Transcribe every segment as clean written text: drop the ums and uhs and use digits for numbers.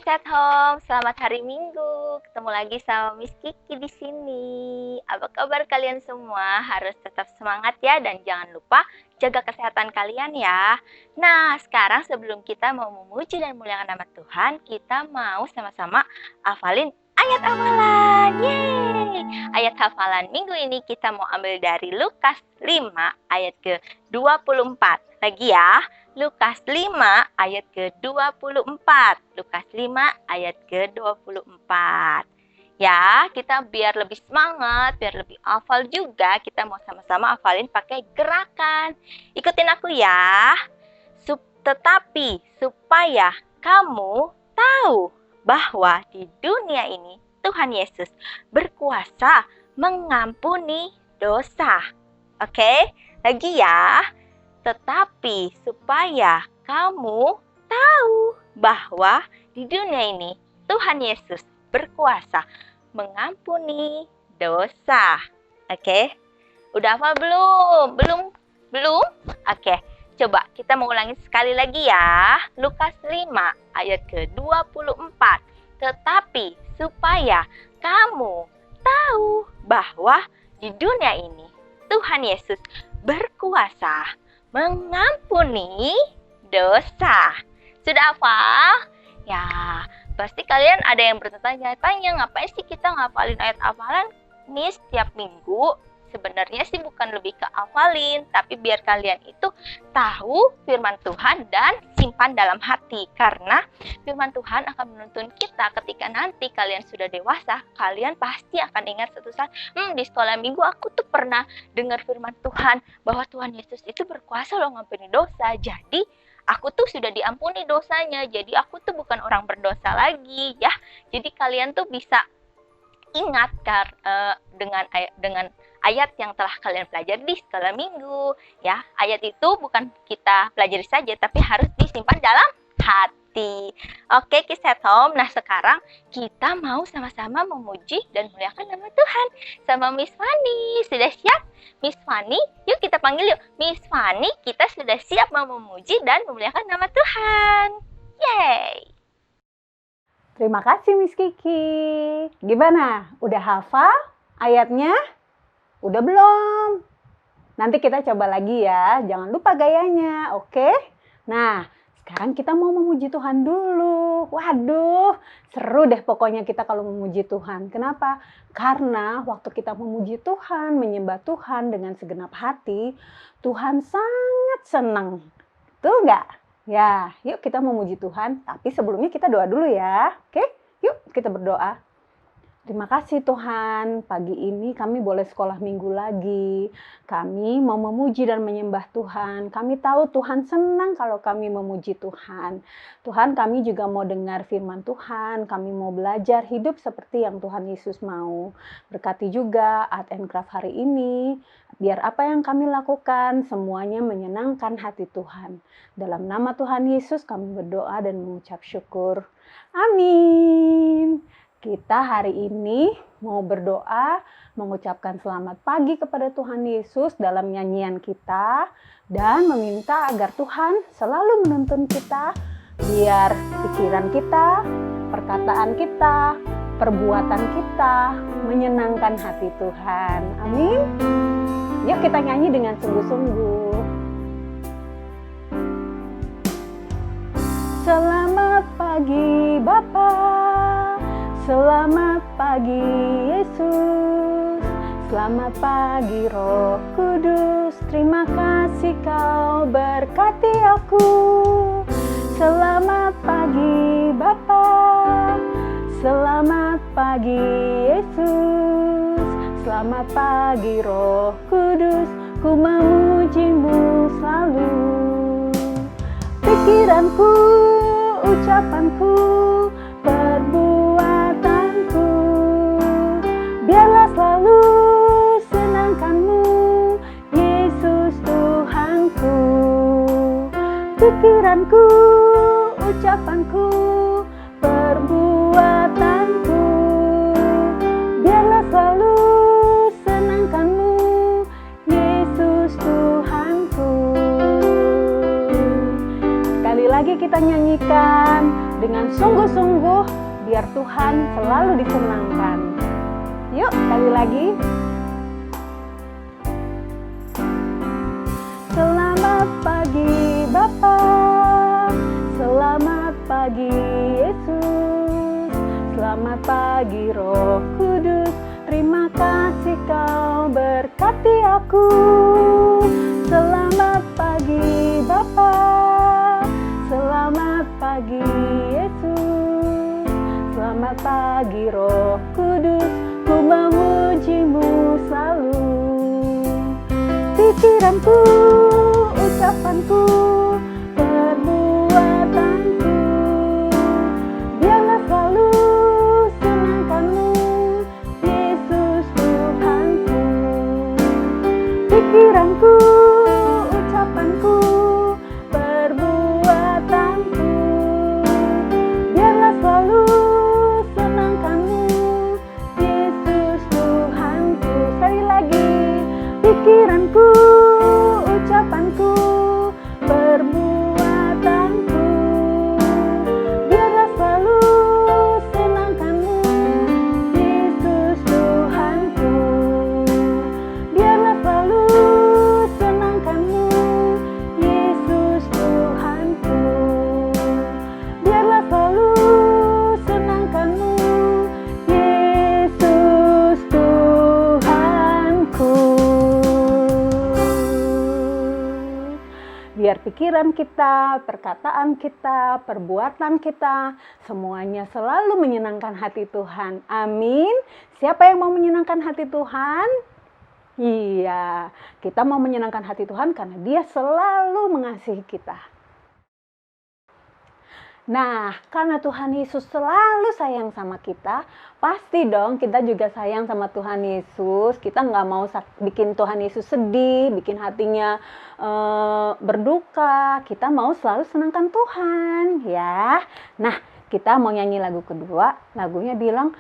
Kids at Home, selamat hari Minggu. Ketemu lagi sama Miss Kiki di sini. Apa kabar kalian semua? Harus tetap semangat ya dan jangan lupa jaga kesehatan kalian ya. Nah, sekarang sebelum kita mau memuji dan muliakan nama Tuhan, kita mau sama-sama hafalin ayat hafalan. Yeay! Ayat hafalan minggu ini kita mau ambil dari Lukas 5 ayat ke-24. Lagi ya. Lukas 5 ayat ke-24. Lukas 5 ayat ke-24. Ya, kita biar lebih semangat, biar lebih hafal juga, kita mau sama-sama hafalin pakai gerakan. Ikutin aku ya. Tetapi supaya kamu tahu bahwa di dunia ini Tuhan Yesus berkuasa mengampuni dosa. Oke? Lagi ya. Tetapi supaya kamu tahu bahwa di dunia ini Tuhan Yesus berkuasa mengampuni dosa. Oke? Udah hafal belum? Belum? Oke. Coba kita mau ulangi sekali lagi ya. Lukas 5 ayat ke-24. Tetapi supaya kamu tahu bahwa di dunia ini Tuhan Yesus berkuasa mengampuni dosa. Sudah hafal? Ya, pasti kalian ada yang bertanya-tanya, ngapain sih kita ngafalin ayat hafalan nih setiap minggu? Sebenarnya sih bukan lebih ke hafalin, tapi biar kalian itu tahu firman Tuhan dan simpan dalam hati. Karena firman Tuhan akan menuntun kita ketika nanti kalian sudah dewasa, kalian pasti akan ingat suatu saat, di sekolah minggu aku tuh pernah dengar firman Tuhan bahwa Tuhan Yesus itu berkuasa loh ngampuni dosa. Jadi aku tuh sudah diampuni dosanya. Jadi aku tuh bukan orang berdosa lagi ya. Jadi kalian tuh bisa ingat dengan ayat yang telah kalian pelajari di sekolah minggu ya. Ayat itu bukan kita pelajari saja tapi harus disimpan dalam hati. Oke, Kids at Home. Nah, sekarang kita mau sama-sama memuji dan muliakan nama Tuhan sama Miss Fanny. Sudah siap? Miss Fanny, yuk kita panggil yuk. Miss Fanny, kita sudah siap mau memuji dan memuliakan nama Tuhan. Yeay! Terima kasih Miss Kiki. Gimana? Udah hafal ayatnya? Udah belum? Nanti kita coba lagi ya. Jangan lupa gayanya, oke? Nah, sekarang kita mau memuji Tuhan dulu. Waduh, seru deh pokoknya kita kalau memuji Tuhan. Kenapa? Karena waktu kita memuji Tuhan, menyembah Tuhan dengan segenap hati, Tuhan sangat senang. Betul nggak? Ya, yuk kita memuji Tuhan. Tapi sebelumnya kita doa dulu ya. Oke, yuk kita berdoa. Terima kasih Tuhan, pagi ini kami boleh sekolah minggu lagi. Kami mau memuji dan menyembah Tuhan. Kami tahu Tuhan senang kalau kami memuji Tuhan. Tuhan, kami juga mau dengar firman Tuhan. Kami mau belajar hidup seperti yang Tuhan Yesus mau. Berkati juga Art and Craft hari ini. Biar apa yang kami lakukan semuanya menyenangkan hati Tuhan. Dalam nama Tuhan Yesus kami berdoa dan mengucap syukur. Amin. Kita hari ini mau berdoa, mengucapkan selamat pagi kepada Tuhan Yesus dalam nyanyian kita, dan meminta agar Tuhan selalu menuntun kita, biar pikiran kita, perkataan kita, perbuatan kita menyenangkan hati Tuhan. Amin. Yuk kita nyanyi dengan sungguh-sungguh. Selamat pagi Bapa. Selamat pagi Yesus, selamat pagi Roh Kudus, terima kasih kau berkati aku. Selamat pagi Bapa, selamat pagi Yesus, selamat pagi Roh Kudus, ku memujimu selalu. Pikiranku, ucapanku, perbuatanku, biarlah selalu senangkanmu, Yesus Tuhanku. Pikiranku, ucapanku, perbuatanku, biarlah selalu senangkanmu, Yesus Tuhanku. Sekali lagi kita nyanyikan. dengan sungguh-sungguh biar Tuhan selalu disenangkan. Yuk, sekali lagi. Selamat pagi Bapa, selamat pagi Yesus, selamat pagi Roh Kudus, terima kasih Kau berkati aku. Selamat pagi Bapa, selamat pagi Yesus, selamat pagi Roh Kudus, ku memuji-Mu selalu. Pikiranku, ucapanku, perbuatanku, biarlah selalu senangkan-Mu, Yesus Tuhanku. Pikiranku, ucapanku, perbuatanku, biarlah selalu senangkan-Mu, Yesus Tuhanku. Sekali lagi. Pikiranku, ucapanku, perbuatanku, biarlah selalu senangkan-Mu, Yesus Tuhanku. Biarlah selalu senangkan-Mu, Yesus Tuhanku. Biarlah selalu senangkan-Mu, Yesus Tuhanku. Biar pikiran kita, perkataan kita, perbuatan kita, semuanya selalu menyenangkan hati Tuhan. Amin. Siapa yang mau menyenangkan hati Tuhan? Iya, kita mau menyenangkan hati Tuhan karena Dia selalu mengasihi kita. Nah, karena Tuhan Yesus selalu sayang sama kita, pasti dong kita juga sayang sama Tuhan Yesus. Kita nggak mau bikin Tuhan Yesus sedih, bikin hatinya berduka. Kita mau selalu senangkan Tuhan, ya. Nah, kita mau nyanyi lagu kedua. Lagunya bilang,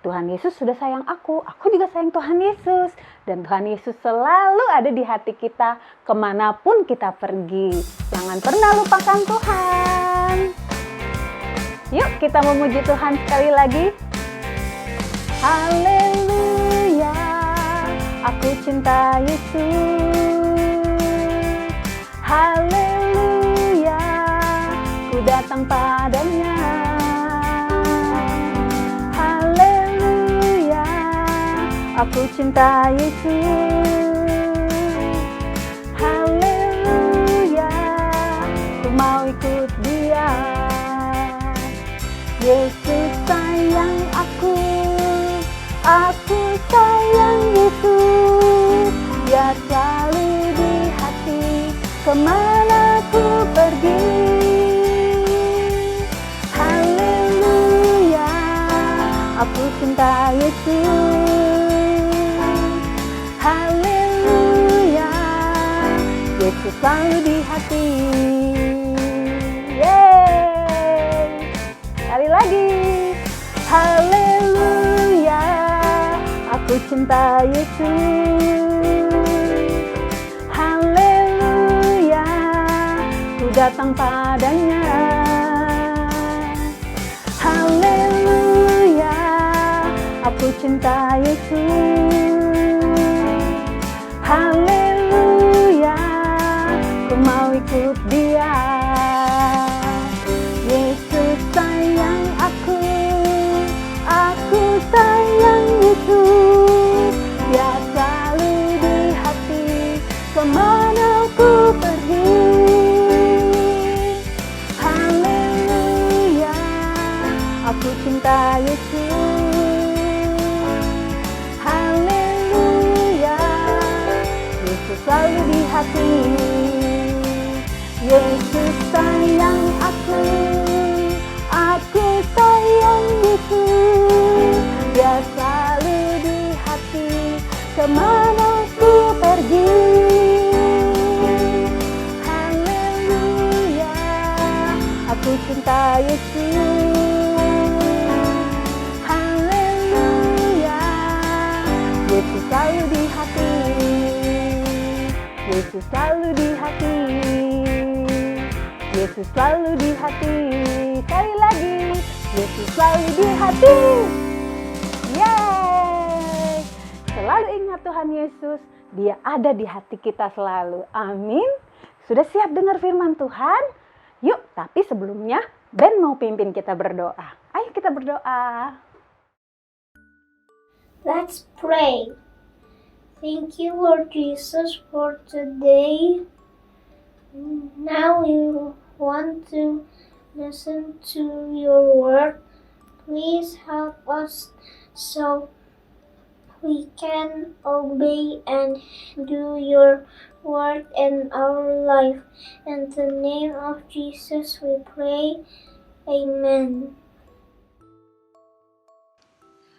Tuhan Yesus sudah sayang aku juga sayang Tuhan Yesus. Dan Tuhan Yesus selalu ada di hati kita, kemanapun kita pergi. Jangan pernah lupakan Tuhan. Yuk kita memuji Tuhan sekali lagi. Haleluya, aku cinta Yesus. Haleluya, ku datang padanya. Haleluya, aku cinta Yesus. Haleluya, ku mau ikut Dia. Yesus sayang aku sayang Yesus. Dia selalu di hati, kemana ku pergi. Haleluya, aku cinta Yesus. Haleluya, Yesus selalu di hati. Yeay, sekali lagi. Haleluya, aku cinta Yesus. Haleluya, ku datang padanya. Haleluya, aku cinta Yesus. Haleluya, ku mau ikut Dia. Yesus sayang aku sayang Yesus. Dia selalu di hati, kemana ku pergi. Haleluya, aku cinta Yesus. Haleluya, Yesus selalu di hati. Yesus sayang aku sayang Yesus. Dia selalu di hati, kemana ku pergi. Haleluya, aku cinta Yesus. Haleluya, Yesus selalu di hati. Yesus selalu di hati. Yesus selalu di hati. Sekali lagi, Yesus selalu di hati. Yeay! Selalu ingat Tuhan Yesus, Dia ada di hati kita selalu. Amin. Sudah siap dengar firman Tuhan? Yuk, tapi sebelumnya Ben mau pimpin kita berdoa. Ayo kita berdoa. Let's pray. Thank you, Lord Jesus, for today. Now we want to listen to your word. Please help us so we can obey and do your word in our life. In the name of Jesus we pray. Amen.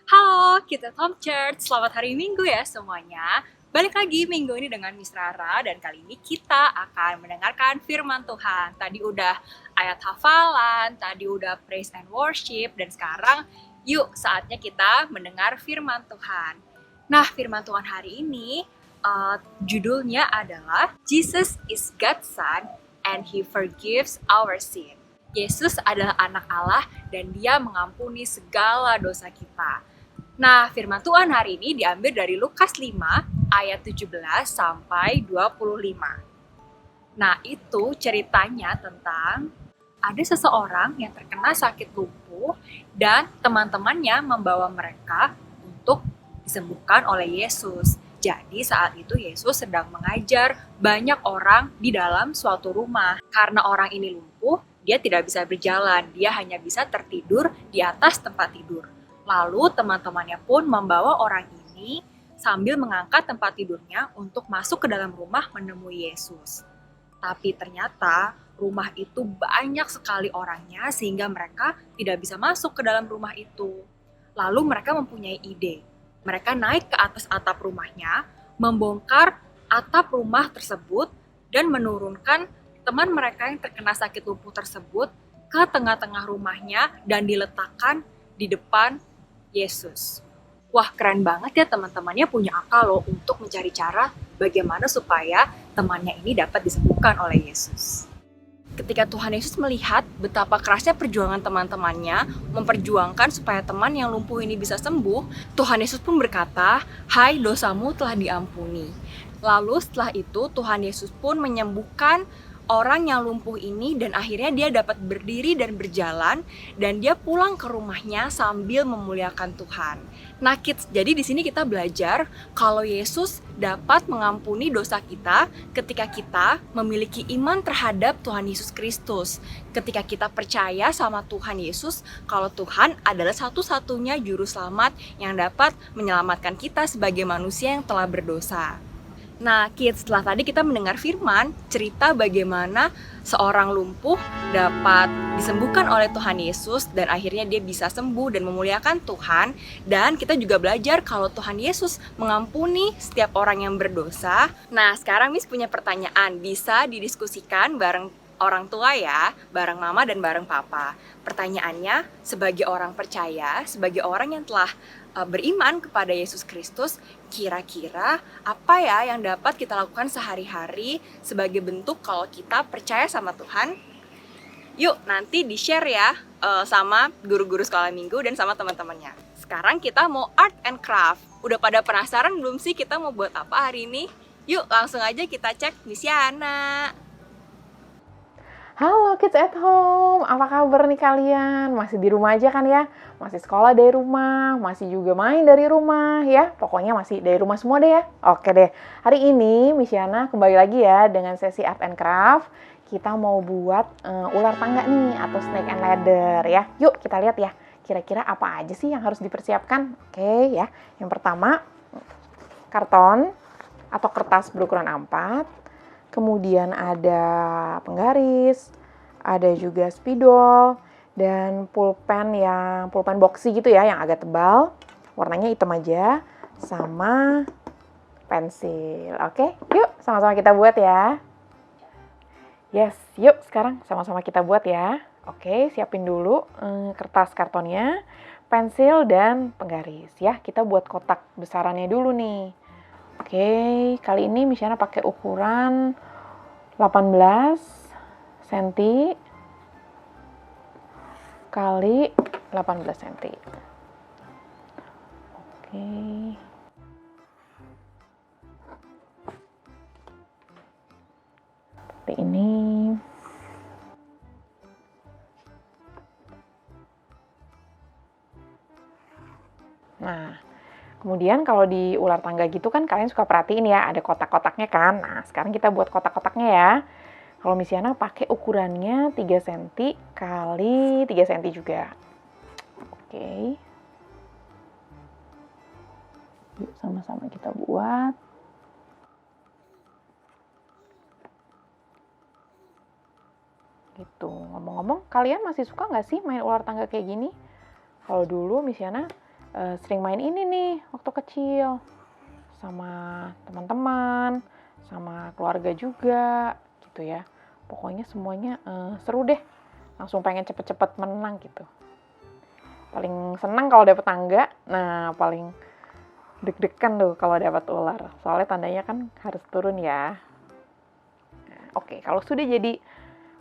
Halo, kita Tom Church. Selamat hari Minggu ya semuanya. Balik lagi minggu ini dengan Miss Rara dan kali ini kita akan mendengarkan firman Tuhan. Tadi udah ayat hafalan, tadi udah praise and worship, dan sekarang yuk saatnya kita mendengar firman Tuhan. Nah, firman Tuhan hari ini judulnya adalah Jesus is God's Son and He forgives our sin. Yesus adalah anak Allah dan Dia mengampuni segala dosa kita. Nah, firman Tuhan hari ini diambil dari Lukas 5 ayat 17 sampai 25. Nah, itu ceritanya tentang ada seseorang yang terkena sakit lumpuh dan teman-temannya membawa mereka untuk disembuhkan oleh Yesus. Jadi saat itu Yesus sedang mengajar banyak orang di dalam suatu rumah. Karena orang ini lumpuh, dia tidak bisa berjalan, dia hanya bisa tertidur di atas tempat tidur. Lalu teman-temannya pun membawa orang ini sambil mengangkat tempat tidurnya untuk masuk ke dalam rumah menemui Yesus. Tapi ternyata rumah itu banyak sekali orangnya sehingga mereka tidak bisa masuk ke dalam rumah itu. Lalu mereka mempunyai ide. Mereka naik ke atas atap rumahnya, membongkar atap rumah tersebut dan menurunkan teman mereka yang terkena sakit lumpuh tersebut ke tengah-tengah rumahnya dan diletakkan di depan Yesus. Wah, keren banget ya, teman-temannya punya akal loh untuk mencari cara bagaimana supaya temannya ini dapat disembuhkan oleh Yesus. Ketika Tuhan Yesus melihat betapa kerasnya perjuangan teman-temannya memperjuangkan supaya teman yang lumpuh ini bisa sembuh, Tuhan Yesus pun berkata, "Hai, dosamu telah diampuni." Lalu setelah itu Tuhan Yesus pun menyembuhkan orang yang lumpuh ini dan akhirnya dia dapat berdiri dan berjalan dan dia pulang ke rumahnya sambil memuliakan Tuhan. Nah kids, jadi di sini kita belajar kalau Yesus dapat mengampuni dosa kita ketika kita memiliki iman terhadap Tuhan Yesus Kristus. Ketika kita percaya sama Tuhan Yesus kalau Tuhan adalah satu-satunya juru selamat yang dapat menyelamatkan kita sebagai manusia yang telah berdosa. Nah kids, setelah tadi kita mendengar firman, cerita bagaimana seorang lumpuh dapat disembuhkan oleh Tuhan Yesus dan akhirnya dia bisa sembuh dan memuliakan Tuhan. Dan kita juga belajar kalau Tuhan Yesus mengampuni setiap orang yang berdosa. Nah sekarang Miss punya pertanyaan, bisa didiskusikan bareng orang tua ya, bareng mama dan bareng papa. Pertanyaannya, sebagai orang percaya, sebagai orang yang telah beriman kepada Yesus Kristus, kira-kira apa ya yang dapat kita lakukan sehari-hari sebagai bentuk kalau kita percaya sama Tuhan? Yuk nanti di-share ya sama guru-guru sekolah minggu dan sama teman-temannya. Sekarang kita mau art and craft. Udah pada penasaran belum sih kita mau buat apa hari ini? Yuk langsung aja kita cek Miss Yana. Halo kids at home, apa kabar nih kalian? Masih di rumah aja kan ya? Masih sekolah dari rumah, masih juga main dari rumah ya? Pokoknya masih dari rumah semua deh ya? Oke deh, hari ini Miss Yana kembali lagi ya dengan sesi art and craft. Kita mau buat ular tangga nih atau snake and ladder ya. Yuk kita lihat ya, kira-kira apa aja sih yang harus dipersiapkan? Oke ya, yang pertama karton atau kertas berukuran A4. Kemudian ada penggaris, ada juga spidol, dan pulpen boxy gitu ya, yang agak tebal. Warnanya hitam aja, sama pensil. Oke, yuk sama-sama kita buat ya. Yes, yuk sekarang sama-sama kita buat ya. Oke, siapin dulu kertas kartonnya, pensil, dan penggaris ya. Kita buat kotak besarannya dulu nih. Oke, kali ini Miss Yana pakai ukuran 18 cm kali 18 cm. Oke. Seperti ini. Nah, kemudian kalau di ular tangga gitu kan kalian suka perhatiin ya, ada kotak-kotaknya kan. Nah, sekarang kita buat kotak-kotaknya ya. Kalau Misyana pakai ukurannya 3 cm kali 3 cm juga. Oke. Yuk sama-sama kita buat. Gitu. Ngomong-ngomong, kalian masih suka nggak sih main ular tangga kayak gini? Kalau dulu Misyana sering main ini nih waktu kecil. Sama teman-teman, sama keluarga juga gitu ya. Pokoknya semuanya seru deh. Langsung pengen cepet-cepet menang gitu. Paling senang kalau dapet tangga. Nah, paling deg-degan tuh kalau dapat ular. Soalnya tandanya kan harus turun ya. Nah, oke, kalau sudah jadi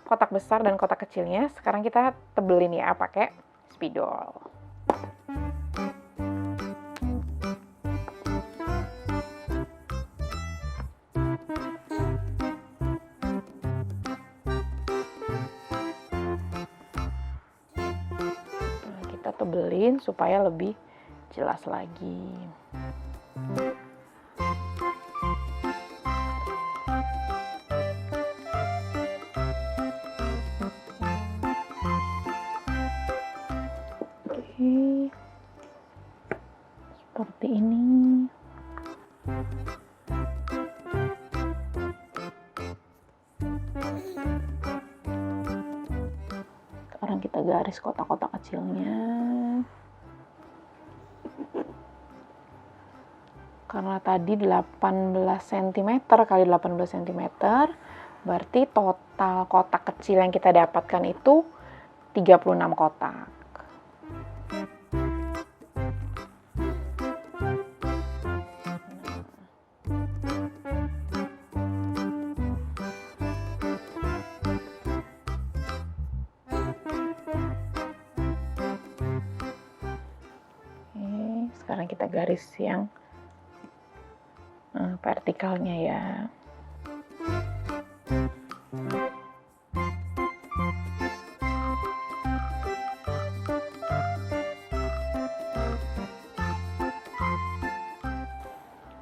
kotak besar dan kotak kecilnya, sekarang kita tebelin ya pakai spidol. Nah, kita tebelin supaya lebih jelas lagi. Oke, seperti ini. Sekarang kita garis kotak-kotak kecilnya. Karena tadi 18 cm kali 18 cm, berarti total kotak kecil yang kita dapatkan itu 36 kotak. Oke, sekarang kita garis yang vertikalnya ya.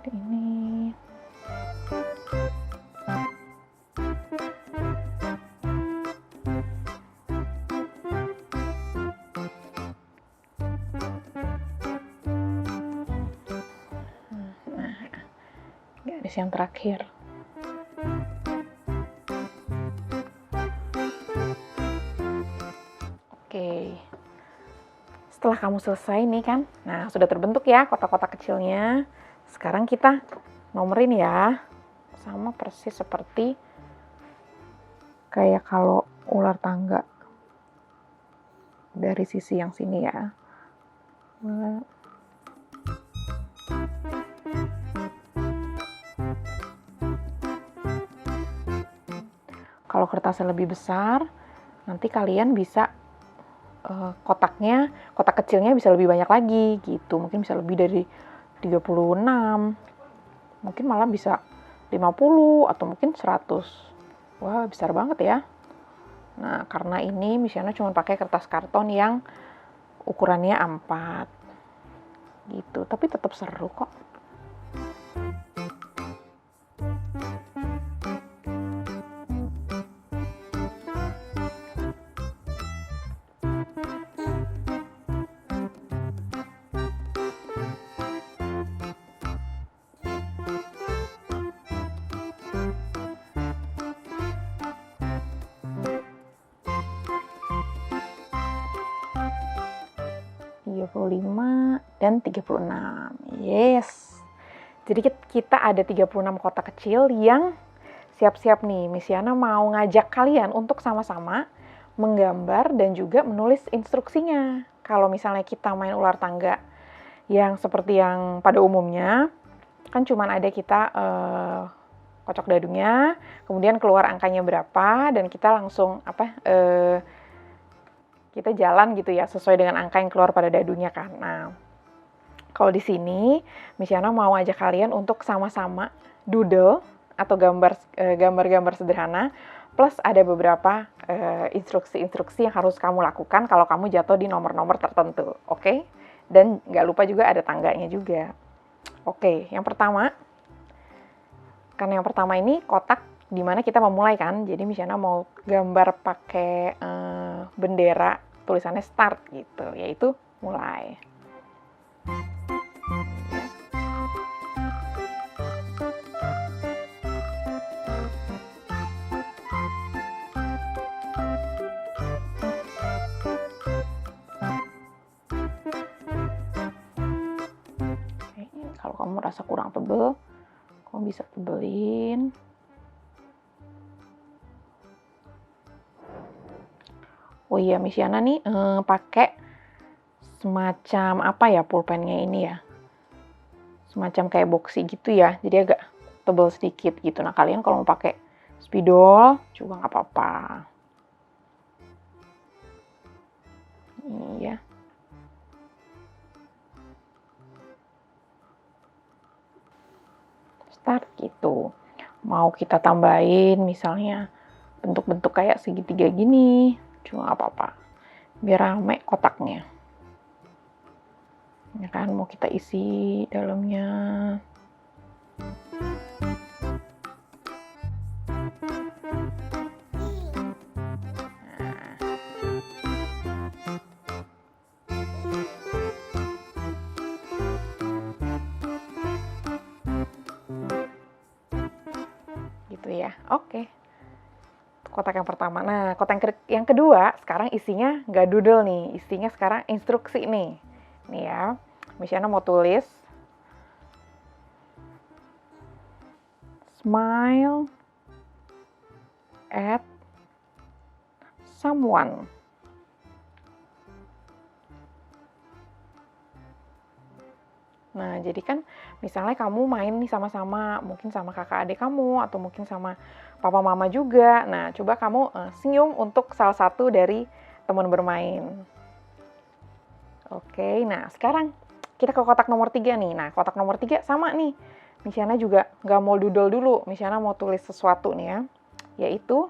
Ini. Garis yang terakhir. Oke. Setelah kamu selesai nih kan, nah sudah terbentuk ya kotak-kotak kecilnya. Sekarang kita nomerin ya. Sama persis seperti kayak kalau ular tangga. Dari sisi yang sini ya. Kalau kertasnya lebih besar, nanti kalian bisa kotak kecilnya bisa lebih banyak lagi gitu. Mungkin bisa lebih dari 36. Mungkin malah bisa 50 atau mungkin 100. Wah, besar banget ya. Nah, karena ini Misyana cuma pakai kertas karton yang ukurannya A4. Gitu, tapi tetap seru kok. Dan 36. Yes. Jadi kita ada 36 kotak kecil yang siap-siap nih. Misyana mau ngajak kalian untuk sama-sama menggambar dan juga menulis instruksinya. Kalau misalnya kita main ular tangga yang seperti yang pada umumnya, kan cuman ada kita kocok dadunya, kemudian keluar angkanya berapa, dan kita langsung kita jalan gitu ya, sesuai dengan angka yang keluar pada dadunya kan. Nah, kalau di sini, Miss Yana mau ajak kalian untuk sama-sama doodle atau gambar-gambar sederhana, plus ada beberapa instruksi-instruksi yang harus kamu lakukan kalau kamu jatuh di nomor-nomor tertentu, oke? Dan nggak lupa juga ada tangganya juga. Oke, yang pertama, karena yang pertama ini kotak di mana kita memulai kan, jadi Miss Yana mau gambar pakai bendera, tulisannya start gitu, yaitu mulai. Kalau kamu merasa kurang tebel, kamu bisa tebelin. Oh iya, Miss Yana nih pakai semacam apa ya pulpennya ini ya? Semacam kayak boxy gitu ya, jadi agak tebel sedikit gitu. Nah, kalian kalau mau pakai spidol juga nggak apa-apa. Ini ya. Start gitu. Mau kita tambahin misalnya bentuk-bentuk kayak segitiga gini, juga nggak apa-apa. Biar rame kotaknya. Ya kan, mau kita isi dalamnya. Gitu ya. Oke. Kotak yang pertama. Nah, kotak yang kedua sekarang isinya nggak doodle nih. Isinya sekarang instruksi nih. Nih ya. Miss Yana mau tulis smile at someone. Nah, jadi kan misalnya kamu main nih sama-sama, mungkin sama kakak adik kamu, atau mungkin sama papa mama juga. Nah, coba kamu senyum untuk salah satu dari teman bermain. Oke, nah sekarang kita ke kotak nomor 3 nih. Nah, kotak nomor 3 sama nih. Miss Yana juga nggak mau doodle dulu. Miss Yana mau tulis sesuatu nih ya. Yaitu,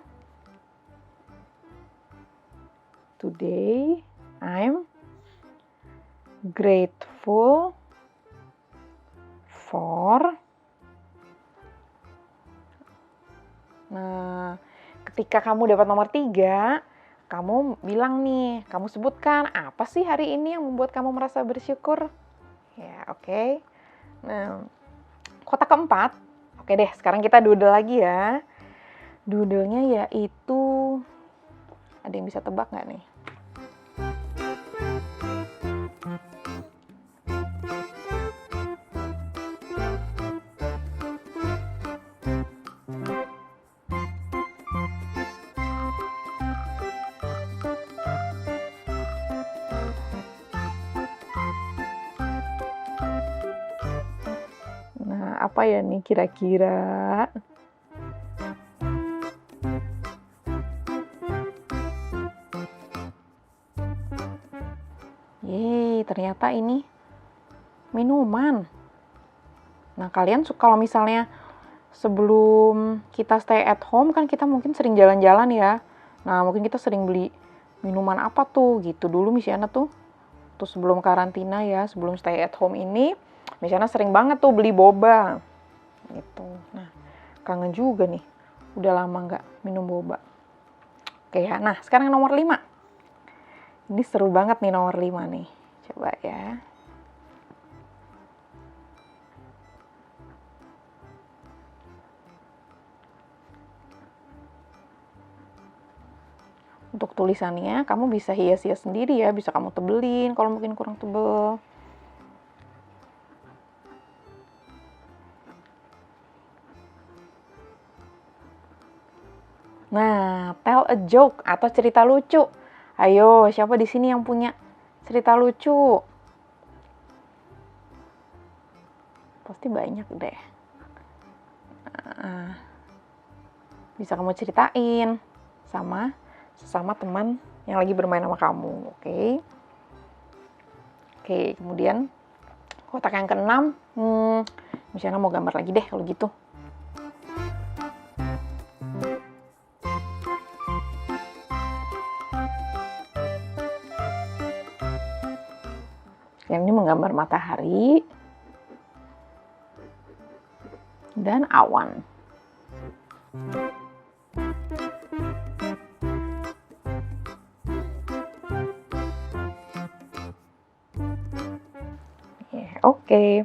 today I'm grateful for. Nah, ketika kamu dapat nomor 3, kamu bilang nih, kamu sebutkan apa sih hari ini yang membuat kamu merasa bersyukur? Ya, oke. Nah, kotak keempat, oke deh, sekarang kita doodle lagi ya. Doodle-nya yaitu, ada yang bisa tebak nggak nih? Nah, apa ya nih kira-kira? Yeay, ternyata ini minuman. Nah, kalian kalau misalnya sebelum kita stay at home kan kita mungkin sering jalan-jalan ya. Nah, mungkin kita sering beli minuman apa tuh gitu. Dulu Miss Yana tuh sebelum karantina ya, sebelum stay at home ini, Miss Yana sering banget tuh beli boba. Gitu. Nah, kangen juga nih. Udah lama nggak minum boba. Oke ya, nah sekarang nomor 5. Ini seru banget nih nomor 5 nih. Coba ya. Untuk tulisannya, kamu bisa hias-hias sendiri ya. Bisa kamu tebelin kalau mungkin kurang tebel. Nah, tell a joke atau cerita lucu. Ayo, siapa di sini yang punya cerita lucu? Pasti banyak deh. Nah, Bisa kamu ceritain sama sesama teman yang lagi bermain sama kamu, oke? Oke, kemudian kotak yang keenam, misalnya mau gambar lagi deh kalau gitu. Yang ini menggambar matahari dan awan. Oke.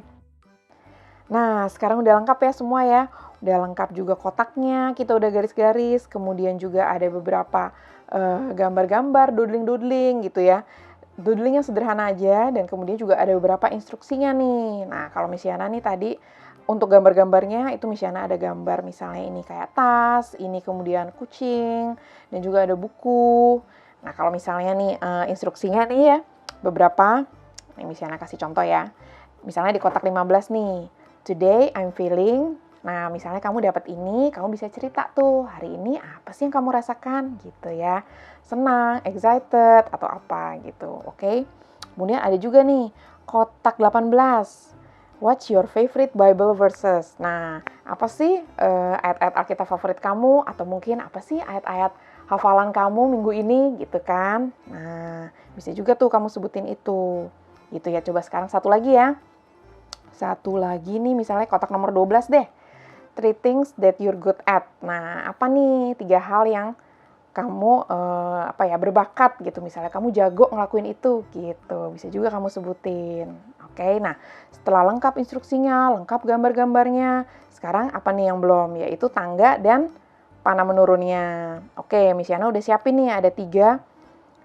Nah, sekarang udah lengkap ya semua ya. Udah lengkap juga kotaknya, kita udah garis-garis, kemudian juga ada beberapa gambar-gambar, doodling-doodling gitu ya. Doodling yang sederhana aja, dan kemudian juga ada beberapa instruksinya nih. Nah, kalau Miss Yana nih tadi, untuk gambar-gambarnya itu Miss Yana ada gambar misalnya ini kayak tas, ini kemudian kucing, dan juga ada buku. Nah, kalau misalnya nih instruksinya nih ya, beberapa, nih Miss Yana kasih contoh ya. Misalnya di kotak 15 nih, today I'm feeling, nah misalnya kamu dapat ini, kamu bisa cerita tuh, hari ini apa sih yang kamu rasakan gitu ya. Senang, excited, atau apa gitu, oke. Kemudian ada juga nih, kotak 18, what's your favorite Bible verses? Nah, apa sih ayat-ayat Alkitab favorit kamu, atau mungkin apa sih ayat-ayat hafalan kamu minggu ini gitu kan. Nah, bisa juga tuh kamu sebutin itu. Gitu ya, coba sekarang satu lagi ya. Satu lagi nih, misalnya kotak nomor 12 deh. 3 things that you're good at. Nah, apa nih 3 hal yang kamu berbakat gitu. Misalnya kamu jago ngelakuin itu gitu. Bisa juga kamu sebutin. Oke, nah setelah lengkap instruksinya, lengkap gambar-gambarnya, sekarang apa nih yang belum? Yaitu tangga dan panah menurunnya. Oke, Miss Yana udah siapin nih, ada 3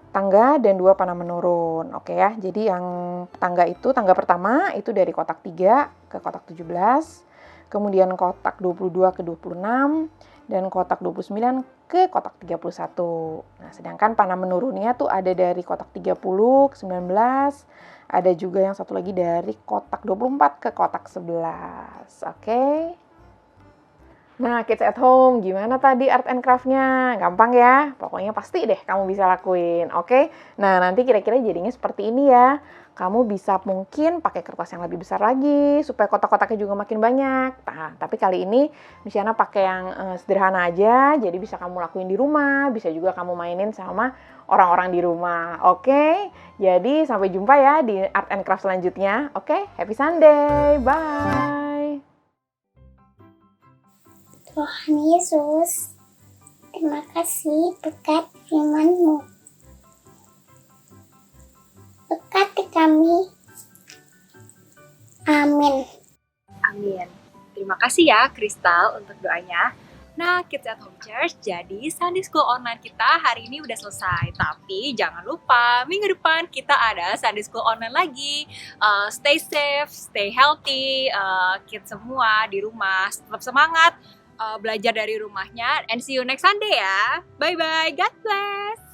tangga dan 2 panah menurun. Oke ya, jadi yang tangga pertama itu dari kotak 3 ke kotak 17, kemudian kotak 22 ke 26, dan kotak 29 ke kotak 31. Nah, sedangkan panah menurunnya tuh ada dari kotak 30 ke 19, ada juga yang satu lagi dari kotak 24 ke kotak 11. Oke. Nah, kids at home, gimana tadi art and craft-nya? Gampang ya? Pokoknya pasti deh kamu bisa lakuin, oke? Nah, nanti kira-kira jadinya seperti ini ya. Kamu bisa mungkin pakai kertas yang lebih besar lagi, supaya kotak-kotaknya juga makin banyak. Nah, tapi kali ini Miss Yana pakai yang sederhana aja, jadi bisa kamu lakuin di rumah, bisa juga kamu mainin sama orang-orang di rumah, oke? Jadi, sampai jumpa ya di art and craft selanjutnya, oke? Happy Sunday, bye! Tuhan Yesus, terima kasih berkat firman-Mu. Berkati kami. Amin. Amin. Terima kasih ya Kristal untuk doanya. Nah, Kids at Home Church, jadi Sunday School online kita hari ini udah selesai. Tapi jangan lupa, minggu depan kita ada Sunday School online lagi. Stay safe, stay healthy, kids semua di rumah, tetap semangat belajar dari rumahnya. And see you next Sunday ya. Bye-bye, God bless!